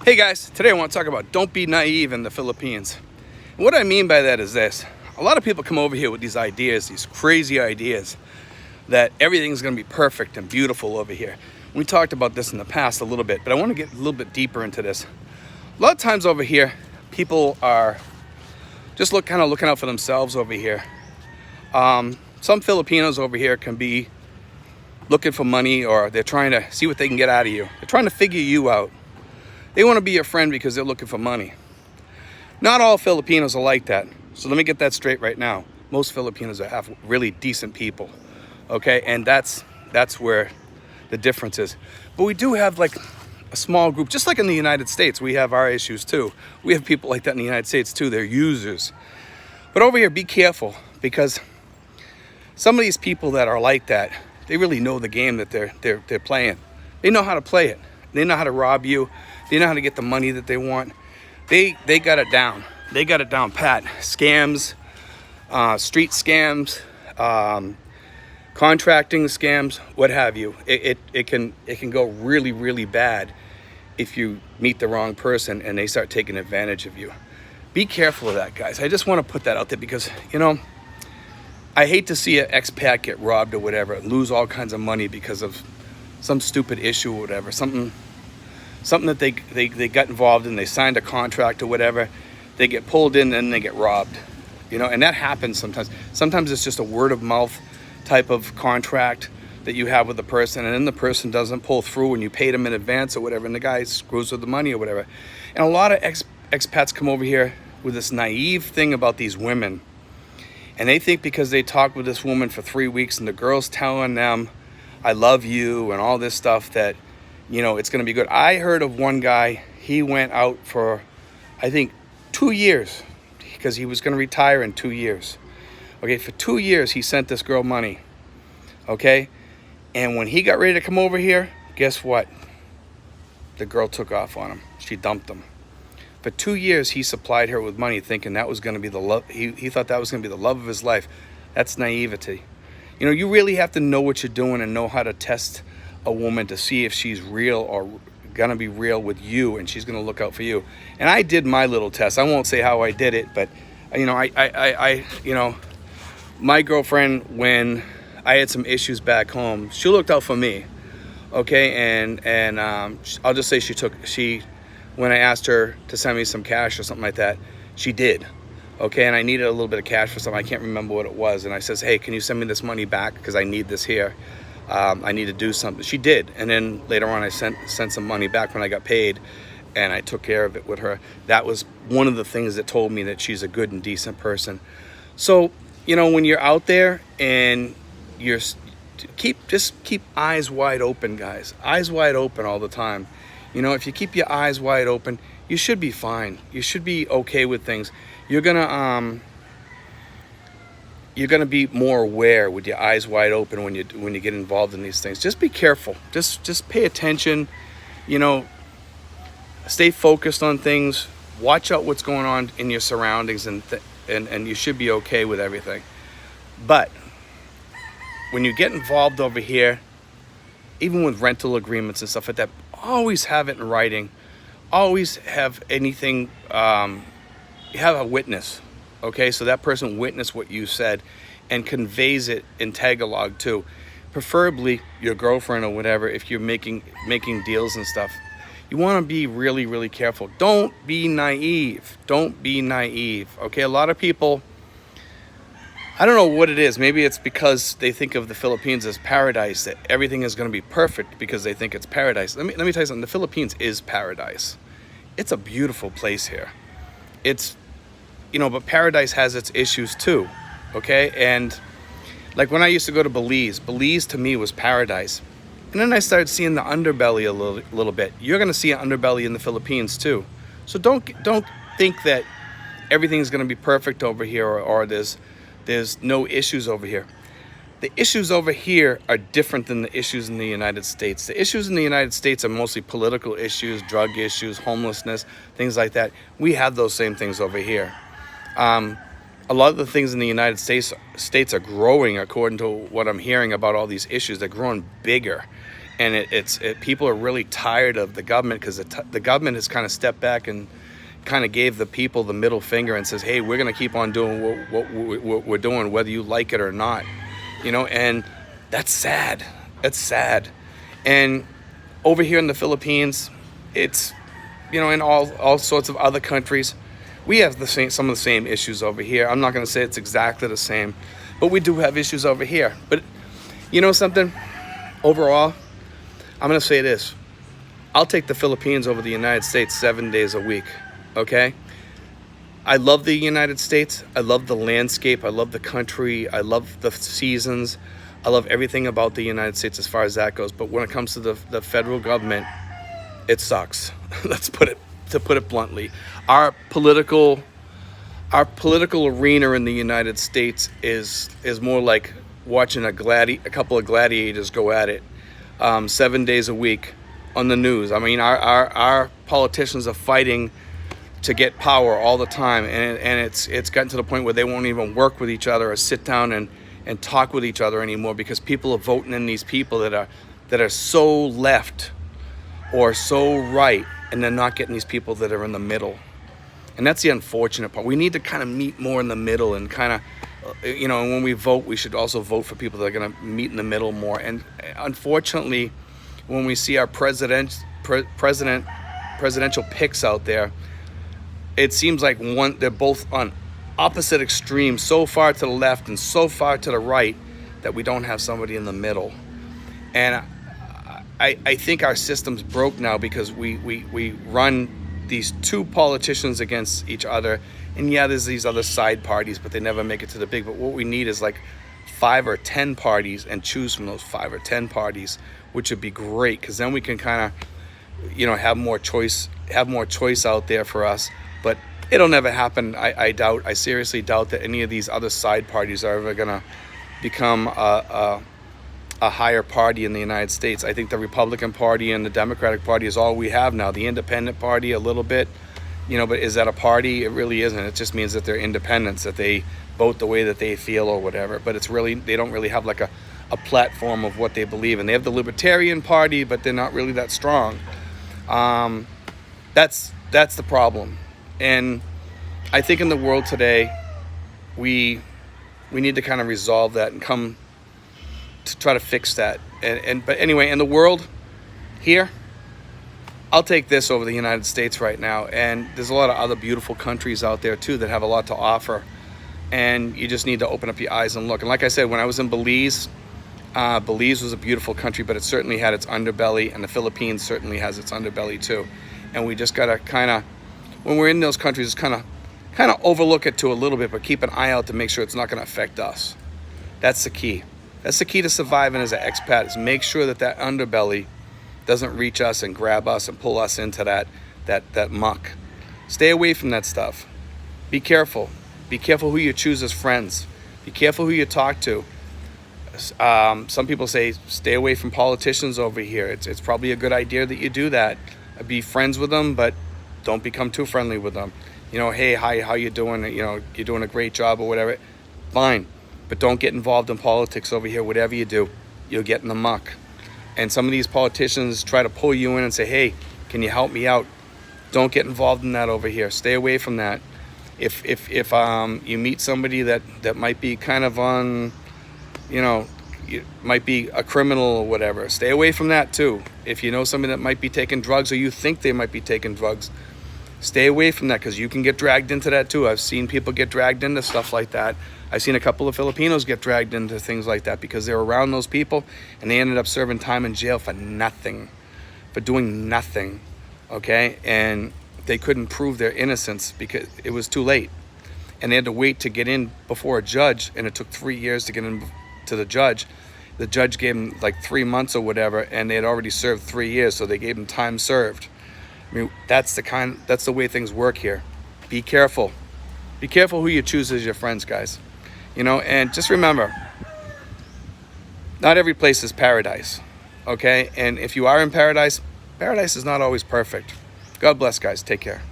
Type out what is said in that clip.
Hey guys, today I want to talk about don't be naive in the Philippines. And what I mean by that is this. A lot of people come over here with these ideas, these crazy ideas, that everything's going to be perfect and beautiful over here. We talked about this in the past a little bit, but I want to get a little bit deeper into this. A lot of times over here, people are just kind of looking out for themselves over here. Some Filipinos over here can be looking for money, or they're trying to see what they can get out of you. They're trying to figure you out. They want to be your friend because they're looking for money. Not all Filipinos are like that. So let me get that straight right now. Most Filipinos are really decent people. Okay, and that's where the difference is. But we do have like a small group, just like in the United States, we have our issues too. We have people like that in the United States too. They're users. But over here, be careful, because some of these people that are like that, they really know the game that they're playing. They know how to play it. They know how to rob you. They know how to get the money that they want. They got it down. They got it down pat. Scams, street scams, contracting scams, what have you. It can go really, really bad if you meet the wrong person and they start taking advantage of you. Be careful of that, guys. I just want to put that out there because, I hate to see an expat get robbed or whatever, lose all kinds of money because of some stupid issue or whatever, something that they got involved in. They signed a contract or whatever. They get pulled in and they get robbed, and that happens sometimes. Sometimes it's just a word of mouth type of contract that you have with the person, and then the person doesn't pull through and you paid them in advance or whatever, and the guy screws with the money or whatever. And a lot of expats come over here with this naive thing about these women, and they think because they talk with this woman for 3 weeks and the girl's telling them, I love you and all this stuff, that it's going to be good. I heard of one guy, he went out for, I think, 2 years because he was going to retire in 2 years. Okay, for 2 years, he sent this girl money. Okay, and when he got ready to come over here, guess what? The girl took off on him. She dumped him. For 2 years, he supplied her with money thinking that was going to be the love. He thought that was going to be the love of his life. That's naivety. You really have to know what you're doing and know how to test a woman to see if she's real or gonna be real with you, and she's gonna look out for you. And I did my little test. I won't say how I did it, but my girlfriend, when I had some issues back home, she looked out for me. Okay, and I'll just say when I asked her to send me some cash or something like that, she did. Okay, and I needed a little bit of cash for something. I can't remember what it was, and I says, hey, can you send me this money back because I need this here. I need to do something. She did, and then later on I sent some money back when I got paid, and I took care of it with her. That was one of the things that told me that she's a good and decent person. So when you're out there and keep eyes wide open, guys. Eyes wide open all the time. If you keep your eyes wide open, you should be fine. You should be okay with things. You're gonna be more aware with your eyes wide open when you get involved in these things. Just be careful. Just pay attention. Stay focused on things. Watch out what's going on in your surroundings, and you should be okay with everything. But when you get involved over here, even with rental agreements and stuff like that, always have it in writing. Always have anything. You have a witness. Okay, so that person witnessed what you said and conveys it in Tagalog too. Preferably your girlfriend or whatever, if you're making deals and stuff. You want to be really, really careful. Don't be naive. Don't be naive. Okay, a lot of people, I don't know what it is. Maybe it's because they think of the Philippines as paradise, that everything is going to be perfect because they think it's paradise. Let me tell you something. The Philippines is paradise. It's a beautiful place here. It's but paradise has its issues too, okay? And like when I used to go to Belize to me was paradise. And then I started seeing the underbelly a little bit. You're gonna see an underbelly in the Philippines too. So don't think that everything's gonna be perfect over here or there's no issues over here. The issues over here are different than the issues in the United States. The issues in the United States are mostly political issues, drug issues, homelessness, things like that. We have those same things over here. A lot of the things in the United States are growing, according to what I'm hearing about all these issues. They're growing bigger. And people are really tired of the government, because the government has kind of stepped back and kind of gave the people the middle finger and says, hey, we're going to keep on doing what we're doing, whether you like it or not, and that's sad. That's sad. And over here in the Philippines, it's, in all sorts of other countries, we have some of the same issues over here. I'm not going to say it's exactly the same, but we do have issues over here. But something, overall, I'm going to say this. I'll take the Philippines over the United States 7 days a week, okay? I love the United States. I love the landscape. I love the country. I love the seasons. I love everything about the United States as far as that goes. But when it comes to the federal government, it sucks. Let's put it bluntly. Our political arena in the United States is more like watching a couple of gladiators go at it 7 days a week on the news. I mean, our politicians are fighting to get power all the time, and it's gotten to the point where they won't even work with each other or sit down and talk with each other anymore, because people are voting in these people that are so left or so right, and they're not getting these people that are in the middle. And that's the unfortunate part. We need to kind of meet more in the middle, and kind of, when we vote, we should also vote for people that are going to meet in the middle more. And unfortunately, when we see our presidential picks out there, it seems like they're both on opposite extremes, so far to the left and so far to the right, that we don't have somebody in the middle. And I think our system's broke now, because we run these two politicians against each other, and yeah, there's these other side parties, but they never make it to the big. But what we need is like 5 or 10 parties, and choose from those 5 or 10 parties, which would be great, because then we can kind of have more choice out there for us. But it'll never happen. I seriously doubt that any of these other side parties are ever gonna become a higher party in the United States. I think the Republican Party and the Democratic Party is all we have now. The Independent Party a little bit, but is that a party? It really isn't. It just means that they're independents, that they vote the way that they feel or whatever. But they don't really have like a platform of what they believe in. They have the Libertarian Party, but they're not really that strong. That's the problem. And I think in the world today, we need to kind of resolve that and come to try to fix that. But anyway, in the world here, I'll take this over the United States right now. And there's a lot of other beautiful countries out there too that have a lot to offer. And you just need to open up your eyes and look. And like I said, when I was in Belize, Belize was a beautiful country, but it certainly had its underbelly, and the Philippines certainly has its underbelly too. And we just gotta kind of, when we're in those countries, kind of overlook it to a little bit, but keep an eye out to make sure it's not going to affect us. That's the key. That's the key to surviving as an expat, is make sure that underbelly doesn't reach us and grab us and pull us into that muck. Stay away from that stuff. Be careful. Be careful who you choose as friends. Be careful who you talk to. Some people say stay away from politicians over here. It's probably a good idea that you do that. Be friends with them, but don't become too friendly with them. Hey, hi, how you doing? You're doing a great job or whatever. Fine, but don't get involved in politics over here. Whatever you do, you'll get in the muck. And some of these politicians try to pull you in and say, hey, can you help me out? Don't get involved in that over here. Stay away from that. If you meet somebody that might be kind of on, might be a criminal or whatever, stay away from that too. If you know somebody that might be taking drugs, or you think they might be taking drugs, stay away from that, because you can get dragged into that too. I've seen people get dragged into stuff like that. I've seen a couple of Filipinos get dragged into things like that because they're around those people, and they ended up serving time in jail for nothing, for doing nothing, okay? And they couldn't prove their innocence because it was too late. And they had to wait to get in before a judge, and it took 3 years to get in to the judge. The judge gave them like 3 months or whatever, and they had already served 3 years, so they gave them time served. I mean, that's the way things work here. Be careful. Be careful who you choose as your friends, guys. And just remember, not every place is paradise, okay? And if you are in paradise, paradise is not always perfect. God bless, guys. Take care.